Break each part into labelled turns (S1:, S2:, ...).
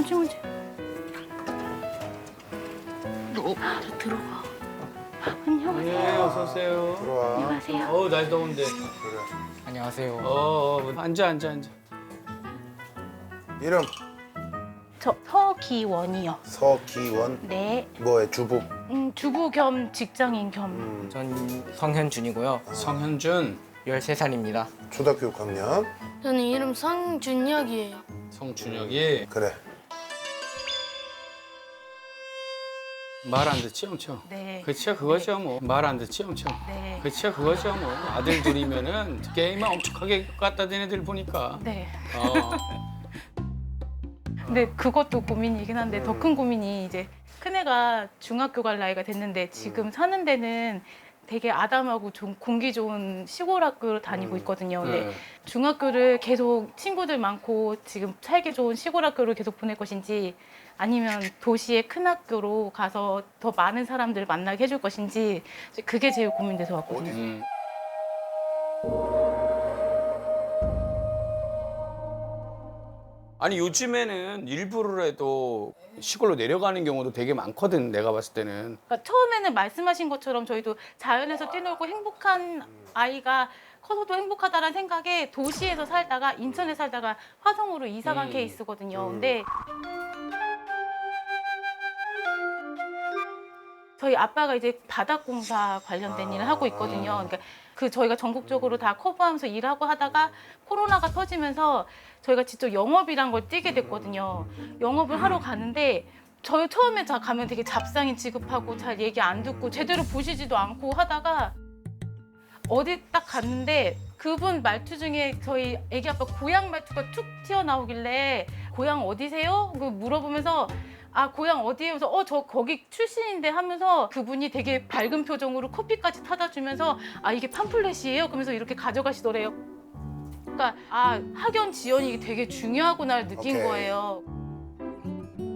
S1: 천천히. 저 들어가. 안녕하세요.
S2: 네, 어서 오세요.
S3: 들어와.
S1: 안녕하세요.
S2: 어우, 날 더운데.
S3: 그래.
S2: 안녕하세요. 앉아.
S3: 이름
S1: 저 서기원이요.
S3: 서기원.
S1: 네.
S3: 뭐해 주부?
S1: 주부 겸 직장인 겸.
S4: 전 성현준이고요.
S2: 성현준,
S4: 13살입니다.
S3: 초등학교 6학년.
S5: 저는 이름 성준혁이에요.
S2: 성준혁이
S3: 그래.
S2: 말 안 듣지 엄청.
S1: 네.
S2: 그치야 그거죠 뭐. 말 안 듣지 엄청.
S1: 네.
S2: 그치야 그거죠 뭐. 아들 둘이면은 게임만 엄청하게 갖다 대는 애들 보니까.
S1: 네.
S2: 어.
S1: 근데 그것도 고민이긴 한데 더 큰 고민이 이제 큰애가 중학교 갈 나이가 됐는데 지금 사는 데는 되게 아담하고 좀 공기 좋은 시골 학교를 다니고 있거든요. 근데
S2: 네.
S1: 중학교를 계속 친구들 많고 지금 살기 좋은 시골 학교를 계속 보낼 것인지 아니면 도시의 큰 학교로 가서 더 많은 사람들을 만나게 해줄 것인지 그게 제일 고민돼서 왔거든요.
S2: 아니 요즘에는 일부러라도 시골로 내려가는 경우도 되게 많거든. 내가 봤을 때는.
S1: 그러니까 처음에는 말씀하신 것처럼 저희도 자연에서 뛰놀고 행복한 아이가 커서도 행복하다는 생각에 도시에서 살다가 인천에 살다가 화성으로 이사 간 케이스거든요. 근데 저희 아빠가 이제 바닥공사 관련된 일을 하고 있거든요. 그러니까 그 저희가 전국적으로 다 커버하면서 일하고 하다가 코로나가 터지면서 저희가 직접 영업이란 걸 뛰게 됐거든요. 영업을 하러 가는데 저희 처음에 다 가면 되게 잡상인 취급하고 잘 얘기 안 듣고 제대로 보시지도 않고 하다가 어디 딱 갔는데 그분 말투 중에 저희 애기 아빠 고향 말투가 툭 튀어나오길래 고향 어디세요? 그 물어보면서 아 고향 어디에요? 그래서 저 거기 출신인데 하면서 그분이 되게 밝은 표정으로 커피까지 타다 주면서 아 이게 팜플렛이에요? 그러면서 이렇게 가져가시더래요. 그러니까 아 학연 지연이 되게 중요하구나를 느낀
S3: 오케이.
S1: 거예요.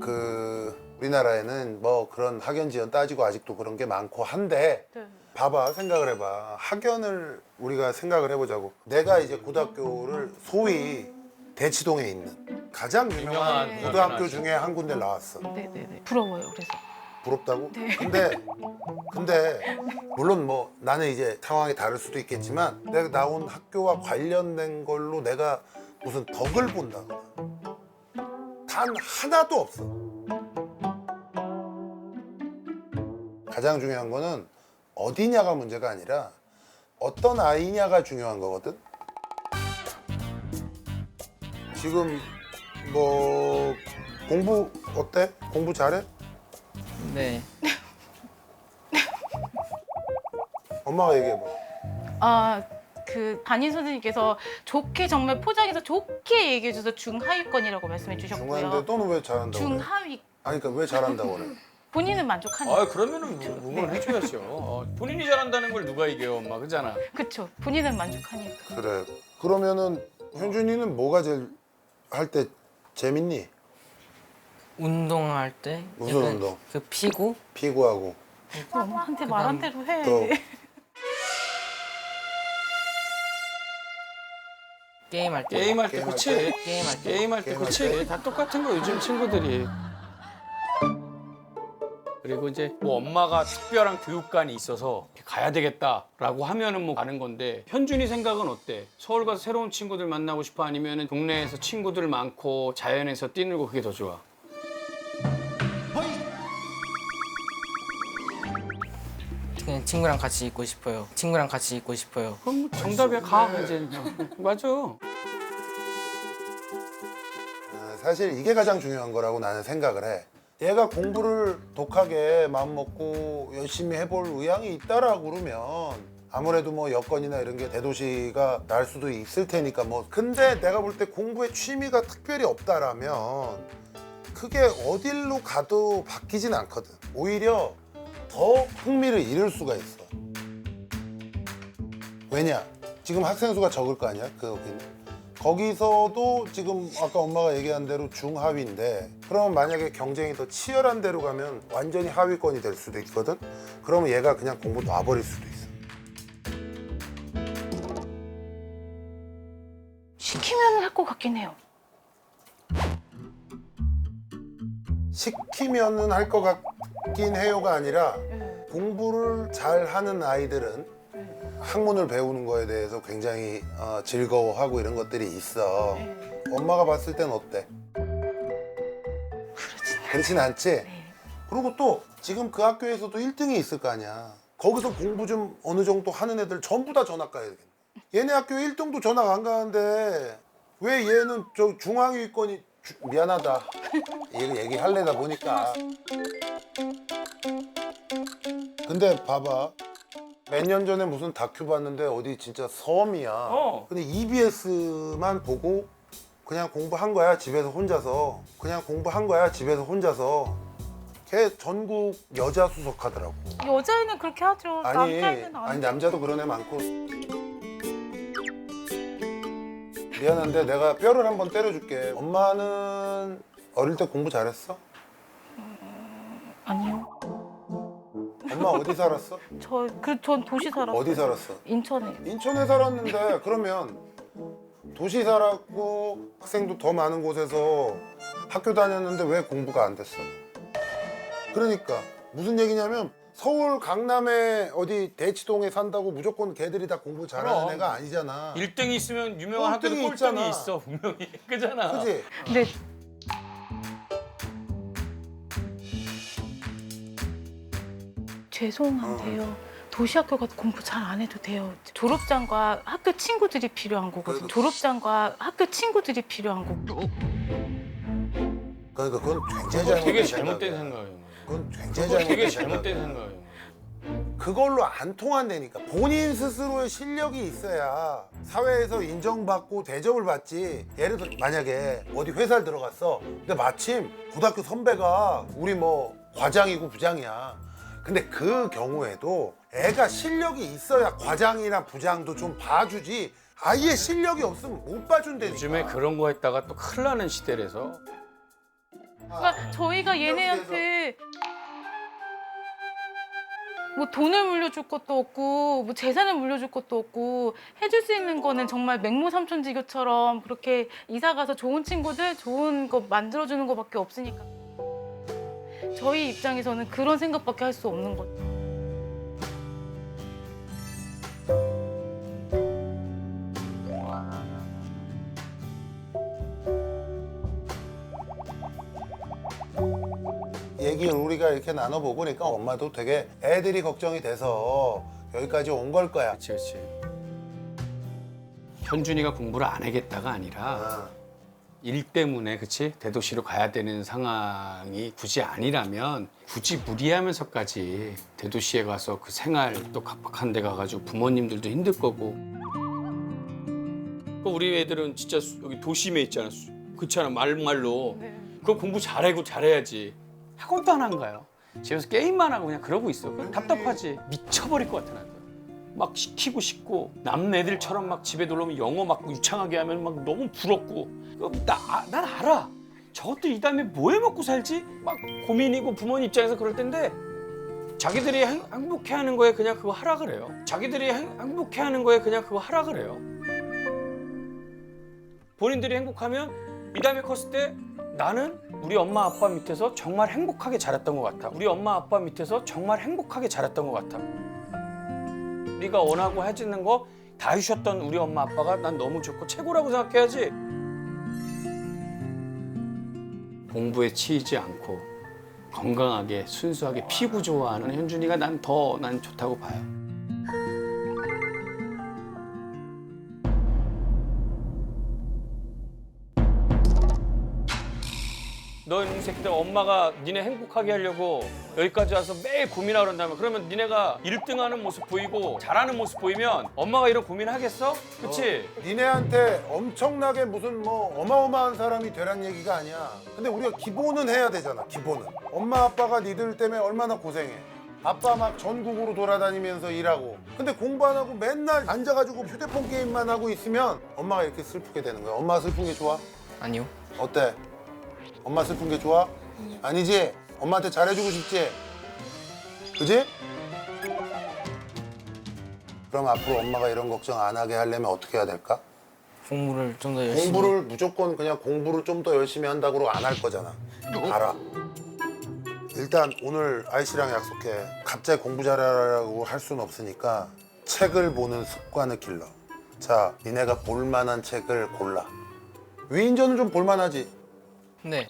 S3: 그 우리나라에는 뭐 그런 학연 지연 따지고 아직도 그런 게 많고 한데
S1: 네.
S3: 봐봐 생각을 해봐. 학연을 우리가 생각을 해보자고. 내가 이제 고등학교를 소위 대치동에 있는 가장 유명한
S2: 유명한
S3: 고등학교 중에 한 군데 나왔어.
S1: 네네네. 부러워요. 그래서.
S3: 부럽다고?
S1: 네.
S3: 근데 물론 뭐 나는 이제 상황이 다를 수도 있겠지만 내가 나온 학교와 관련된 걸로 내가 무슨 덕을 본다거나 단 하나도 없어. 가장 중요한 거는 어디냐가 문제가 아니라 어떤 아이냐가 중요한 거거든. 지금 뭐 공부 어때? 공부 잘해?
S4: 네.
S3: 엄마가 얘기해봐.
S1: 그 담임 선생님께서 좋게 정말 포장해서 좋게 얘기해 줘서 중하위권이라고 말씀해 주셨고요.
S3: 중간인데 너는 왜 잘한다고 그래?
S1: 중하위
S3: 아니 그러니까 왜 잘한다고 그래?
S1: 본인은 만족하니까.
S2: 아 그러면은 응원 해줘야죠. 본인이 잘한다는 걸 누가 이겨, 엄마 그잖아.
S1: 그쵸. 본인은 만족하니까.
S3: 그래. 그러면은 현준이는 뭐가 제일 할 때 재밌니?
S4: 운동할 때
S3: 무슨
S4: 약간
S3: 운동?
S4: 그 피구?
S3: 피구하고.
S1: 엄마한테 말한 대로 해.
S3: 또
S4: 게임할 때.
S2: 게임할 때 그치.
S4: 게임할 때.
S2: 게임할 때 그치. 다 똑같은 거 요즘 친구들이. 그리고 이제 뭐 엄마가 특별한 교육관이 있어서 가야 되겠다라고 하면은 뭐 가는 건데 현준이 생각은 어때? 서울 가서 새로운 친구들 만나고 싶어 아니면은 동네에서 친구들 많고 자연에서 뛰놀고 그게 더 좋아?
S4: 그냥 친구랑 같이 있고 싶어요. 친구랑 같이 있고 싶어요.
S2: 그럼 정답이야 가 이제. 맞아.
S3: 사실 이게 가장 중요한 거라고 나는 생각을 해. 얘가 공부를 독하게 마음먹고 열심히 해볼 의향이 있다라고 그러면 아무래도 뭐 여건이나 이런 게 대도시가 날 수도 있을 테니까 뭐 근데 내가 볼 때 공부에 취미가 특별히 없다라면 그게 어딜로 가도 바뀌진 않거든. 오히려 더 흥미를 잃을 수가 있어. 왜냐? 지금 학생 수가 적을 거 아니야? 거기서도 지금 아까 엄마가 얘기한 대로 중하위인데 그러면 만약에 경쟁이 더 치열한 데로 가면 완전히 하위권이 될 수도 있거든. 그러면 얘가 그냥 공부 놔버릴 수도 있어.
S1: 시키면 할 것 같긴 해요.
S3: 시키면은 할 것 같긴 해요가 아니라 공부를 잘하는 아이들은 학문을 배우는 거에 대해서 굉장히 즐거워하고 이런 것들이 있어. 엄마가 봤을 땐 어때? 그렇진 않지? 그리고 또 지금 그 학교에서도 1등이 있을 거 아니야. 거기서 공부 좀 어느 정도 하는 애들 전부 다 전학 가야 되겠네. 얘네 학교 1등도 전학 안 가는데 왜 얘는 저 중앙위권이 미안하다. 이거 얘기하려다 보니까. 근데 봐봐. 몇 년 전에 무슨 다큐 봤는데 어디 진짜 섬이야. 근데 EBS만 보고 그냥 공부한 거야 집에서 혼자서. 그냥 공부한 거야 집에서 혼자서. 걔 전국 여자 수석하더라고.
S1: 여자애는 그렇게 하죠. 남자애는 안
S3: 아니
S1: 해요.
S3: 남자도 그런 애 많고. 미안한데 내가 뼈를 한번 때려줄게. 엄마는 어릴 때 공부 잘했어?
S1: 아니요.
S3: 엄마 어디 살았어?
S1: 전 도시 살았어요.
S3: 어디 살았어?
S1: 인천에.
S3: 인천에 살았는데 그러면 도시 살았고 학생도 더 많은 곳에서 학교 다녔는데 왜 공부가 안 됐어? 그러니까 무슨 얘기냐면 서울 강남에 어디 대치동에 산다고 무조건 걔들이 다 공부 잘하는
S2: 그럼.
S3: 애가 아니잖아.
S2: 1등이 있으면 유명한 학교도
S3: 꼴등이
S2: 꼴등이
S3: 있잖아.
S2: 있어 분명히. 그잖아.
S3: 그지?
S1: 근데 죄송한데요. 도시 학교 가서 공부 잘 안 해도 돼요. 졸업장과 학교 친구들이 필요한 거거든요. 졸업장과 학교 친구들이 필요한 거고.
S3: 그러니까 그건 굉장히
S2: 되게
S3: 잘못된
S2: 잘못된
S3: 생각이야.
S2: 생각이에요.
S3: 그건 굉장히
S2: 되게
S3: 잘못된
S2: 잘못된
S3: 생각이야.
S2: 생각이에요.
S3: 그걸로 안 통한다니까. 본인 스스로의 실력이 있어야 사회에서 인정받고 대접을 받지. 예를 들어 만약에 어디 회사를 들어갔어. 근데 마침 고등학교 선배가 우리 뭐 과장이고 부장이야. 근데 그 경우에도 애가 실력이 있어야 과장이나 부장도 좀 봐주지. 아예 실력이 없으면 못 봐준다니까.
S2: 요즘에 그런 거 했다가 또 큰일 나는 시대라서.
S1: 그러니까 저희가 얘네한테 뭐 돈을 물려줄 것도 없고 뭐 재산을 물려줄 것도 없고 해줄 수 있는 거는 정말 맹모삼촌지교처럼 그렇게 이사 가서 좋은 친구들 좋은 거 만들어주는 거밖에 없으니까 저희 입장에서는 그런 생각밖에 할 수 없는 거죠.
S3: 얘기를 우리가 이렇게 나눠보고 그러니까 엄마도 되게 애들이 걱정이 돼서 여기까지 온 걸 거야.
S2: 그렇지, 그렇지. 현준이가 공부를 안 하겠다가 아니라
S3: 아,
S2: 일 때문에 그치 대도시로 가야 되는 상황이 굳이 아니라면 굳이 무리하면서까지 대도시에 가서 그 생활 또 각박한 데 가가지고 부모님들도 힘들 거고. 그 우리 애들은 진짜 여기 도심에 있잖아. 그렇잖아 말로.
S1: 네.
S2: 그거 공부 잘하고 잘해야지. 학원도 안 한 거예요. 집에서 게임만 하고 그냥 그러고 있어. 그럼 답답하지. 미쳐버릴 것 같아 나도. 막 시키고 싶고 남 애들처럼 막 집에 놀러 오면 영어 막 유창하게 하면 막 너무 부럽고. 난 알아. 저것들 이 다음에 뭐 해 먹고 살지? 막 고민이고 부모님 입장에서 그럴 텐데 자기들이 행복해하는 거에 그냥 그거 하라 그래요. 자기들이 행복해하는 거에 그냥 그거 하라 그래요. 본인들이 행복하면 이 다음에 컸을 때 나는 우리 엄마 아빠 밑에서 정말 행복하게 자랐던 것 같아. 우리 엄마 아빠 밑에서 정말 행복하게 자랐던 것 같아. 우리가 원하고 해주는 거 다 해주셨던 우리 엄마 아빠가 난 너무 좋고 최고라고 생각해야지. 공부에 치이지 않고 건강하게 순수하게 피부 좋아하는 현준이가 난 좋다고 봐요. 너 이놈 새끼들 엄마가 니네 행복하게 하려고 여기까지 와서 매일 고민하고 그런다면 그러면 니네가 1등하는 모습 보이고 잘하는 모습 보이면 엄마가 이런 고민하겠어? 그치?
S3: 니네한테 엄청나게 무슨 뭐 어마어마한 사람이 되란 얘기가 아니야. 근데 우리가 기본은 해야 되잖아. 기본은. 엄마 아빠가 니들 때문에 얼마나 고생해. 아빠 막 전국으로 돌아다니면서 일하고. 근데 공부 안 하고 맨날 앉아가지고 휴대폰 게임만 하고 있으면 엄마가 이렇게 슬프게 되는 거야. 엄마 슬픈 게 좋아?
S4: 아니요.
S3: 어때? 엄마 슬픈 게 좋아? 아니지? 엄마한테 잘해주고 싶지? 그지? 그럼 앞으로 엄마가 이런 걱정 안 하게 하려면 어떻게 해야 될까?
S4: 공부를 좀 더 열심히.
S3: 공부를 무조건 그냥 공부를 좀 더 열심히 한다고 안 할 거잖아. 알아. 일단 오늘 아이씨랑 약속해. 갑자기 공부 잘하라고 할 수는 없으니까 책을 보는 습관을 길러. 자, 니네가 볼만한 책을 골라. 위인전은 좀 볼만하지?
S4: 네.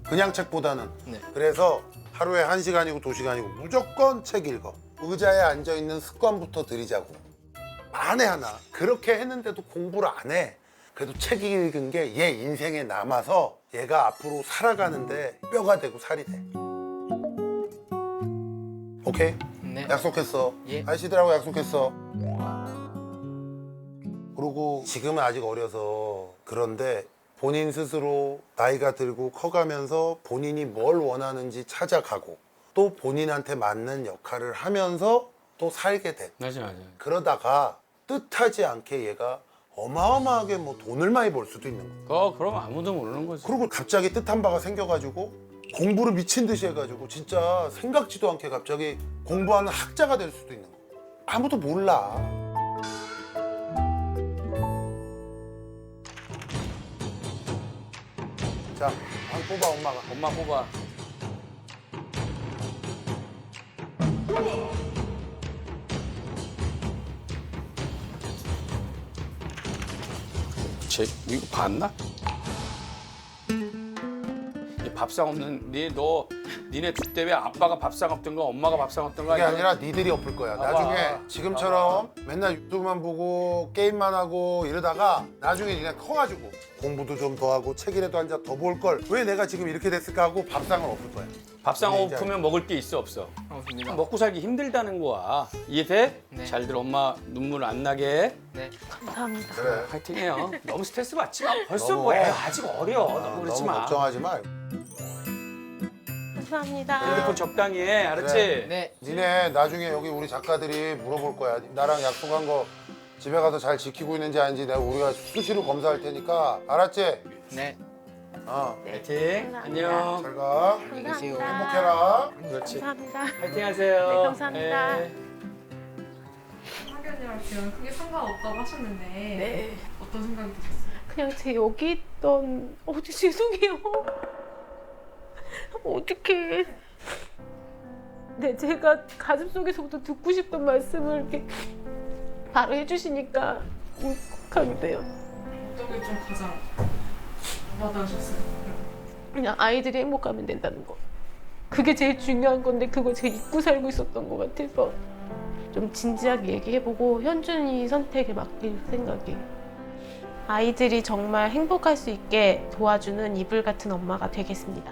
S3: 그냥 책보다는.
S4: 네.
S3: 그래서 하루에 1시간이고 2시간이고 무조건 책 읽어. 의자에 앉아있는 습관부터 들이자고. 만에 하나 그렇게 했는데도 공부를 안 해. 그래도 책 읽은 게 얘 인생에 남아서 얘가 앞으로 살아가는데 뼈가 되고 살이 돼. 오케이?
S4: 네.
S3: 약속했어.
S4: 예.
S3: 아이씨들하고 약속했어. 그리고 지금은 아직 어려서 그런데 본인 스스로 나이가 들고 커가면서 본인이 뭘 원하는지 찾아가고 또 본인한테 맞는 역할을 하면서 또 살게 돼.
S2: 맞아.
S3: 그러다가 뜻하지 않게 얘가 어마어마하게 뭐 돈을 많이 벌 수도 있는 거야.
S2: 그럼 아무도 모르는 거지.
S3: 그리고 갑자기 뜻한 바가 생겨가지고 공부를 미친 듯이 해가지고 진짜 생각지도 않게 갑자기 공부하는 학자가 될 수도 있는 거야. 아무도 몰라. 자, 한 뽑아 엄마가.
S2: 엄마 뽑아. 이거 봤나? 이 밥상 없는 니네 두 때 왜 아빠가 밥상 없던가 엄마가 밥상 없던가
S3: 그게 아니라 니들이 엎을 거야. 나중에
S2: 봐봐.
S3: 지금처럼 맨날 유튜브만 보고 게임만 하고 이러다가 나중에 그냥 커가지고 공부도 좀 더 하고 책이라도 한 자 더 볼 걸. 왜 내가 지금 이렇게 됐을까 하고 밥상을 엎을 거야.
S2: 밥상
S3: 네, 이제
S2: 엎으면 먹을 게 있어 없어?
S4: 없습니다.
S2: 먹고 살기 힘들다는 거야. 이해돼?
S4: 네.
S2: 잘 들어. 엄마 눈물 안 나게
S4: 네.
S1: 감사합니다.
S3: 그래.
S2: 파이팅해요. 너무 스트레스 받지 마. 벌써
S3: 너무-
S2: 뭐해? 아직 어려. 너무 그러지
S3: 너무
S2: 마.
S3: 걱정하지 마.
S1: 감사합니다.
S2: 핸드폰 적당히 해. 알았지?
S3: 그래.
S4: 네.
S3: 니네 나중에 여기 우리 작가들이 물어볼 거야. 나랑 약속한 거 집에 가서 잘 지키고 있는지 아닌지 내가 우리가 수시로 검사할 테니까 알았지?
S4: 네.
S2: 파이팅.
S1: 감사합니다.
S2: 안녕.
S3: 잘 가.
S4: 안녕히 계세요.
S3: 행복해라.
S2: 그렇지.
S1: 감사합니다.
S2: 파이팅 하세요.
S1: 네, 감사합니다.
S2: 네.
S6: 학연이랑 지금 크게 상관없다고 하셨는데
S1: 네.
S6: 어떤 생각이 드셨어요?
S1: 그냥 제 여기 있던 죄송해요. 어떡해. 네, 제가 가슴속에서부터 듣고 싶던 말씀을 이렇게 바로 해주시니까 울컥하게 돼요.
S6: 어떤 게 좀 가장 와닿으셨어요?
S1: 그냥 아이들이 행복하면 된다는 거. 그게 제일 중요한 건데 그걸 제가 잊고 살고 있었던 것 같아서 좀 진지하게 얘기해보고 현준이 선택에 맡길 생각이에요. 아이들이 정말 행복할 수 있게 도와주는 이불 같은 엄마가 되겠습니다.